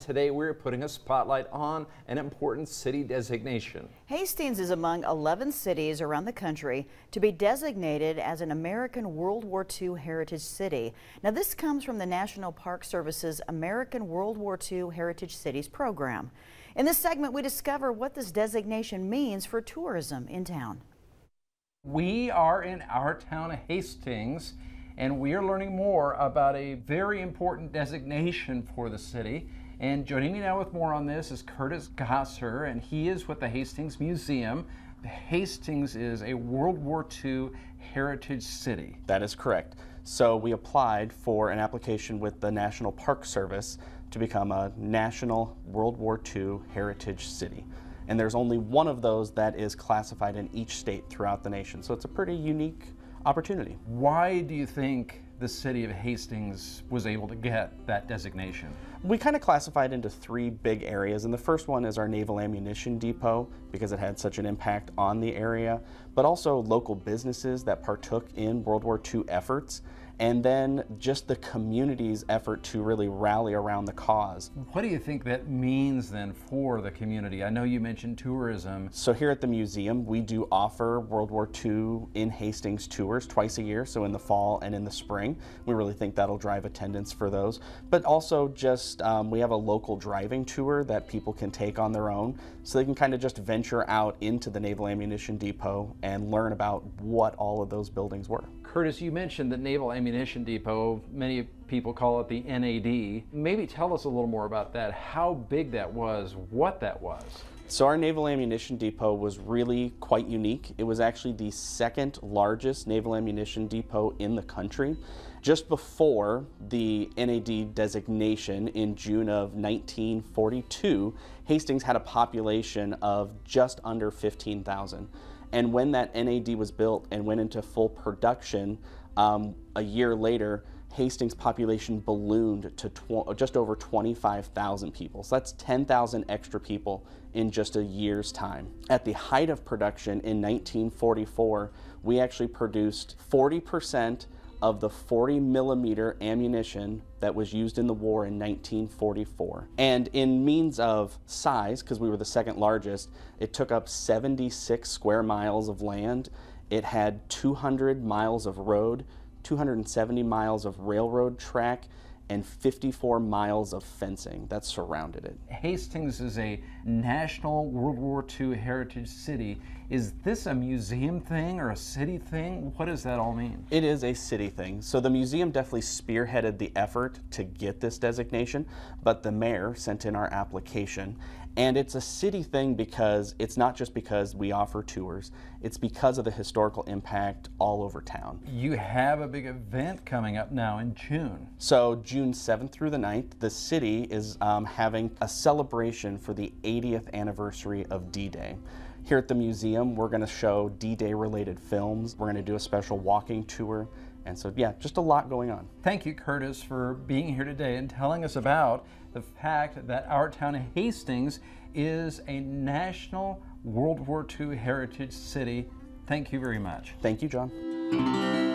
Today we're putting a spotlight on an important city designation. Hastings is among 11 cities around the country to be designated as an American World War II Heritage City. Now this comes from the National Park Service's American World War II Heritage Cities program. In this segment we discover what this designation means for tourism in town. We are in our town of Hastings, and we are learning more about a very important designation for the city. And joining me now with more on this is Curtis Gosser, and he is with the Hastings Museum. Hastings is a World War II heritage city. That is correct. So we applied for an application with the National Park Service to become a National World War II heritage city. And there's only one of those that is classified in each state throughout the nation. So it's a pretty unique opportunity. Why do you think the city of Hastings was able to get that designation? We kind of classified into three big areas, and the first one is our Naval Ammunition Depot because it had such an impact on the area, but also local businesses that partook in World War II efforts, and then just the community's effort to really rally around the cause. What do you think that means then for the community? I know you mentioned tourism. So here at the museum, we do offer World War II in Hastings tours twice a year, so in the fall and in the spring. We really think that'll drive attendance for those. But also just, we have a local driving tour that people can take on their own, so they can kind of just venture out into the Naval Ammunition Depot and learn about what all of those buildings were. Curtis, you mentioned the Naval Ammunition Depot. Many people call it the NAD. Maybe tell us a little more about that, how big that was, what that was. So our Naval Ammunition Depot was really quite unique. It was actually the second largest naval ammunition depot in the country. Just before the NAD designation in June of 1942, Hastings had a population of just under 15,000. And when that NAD was built and went into full production, a year later, Hastings' population ballooned to just over 25,000 people. So that's 10,000 extra people in just a year's time. At the height of production in 1944, we actually produced 40% of the 40mm ammunition that was used in the war in 1944. And in means of size, because we were the second largest, it took up 76 square miles of land. It had 200 miles of road, 270 miles of railroad track, and 54 miles of fencing that surrounded it. Hastings is a National World War II heritage city. Is this a museum thing or a city thing? What does that all mean? It is a city thing. So the museum definitely spearheaded the effort to get this designation, but the mayor sent in our application. And it's a city thing because it's not just because we offer tours, it's because of the historical impact all over town. You have a big event coming up now in June. So June 7th through the 9th, the city is having a celebration for the 80th anniversary of D-Day. Here at the museum, we're going to show D-Day related films. We're going to do a special walking tour. And so, yeah, just a lot going on. Thank you, Curtis, for being here today and telling us about the fact that our town of Hastings is a National World War II heritage city. Thank you very much. Thank you, John.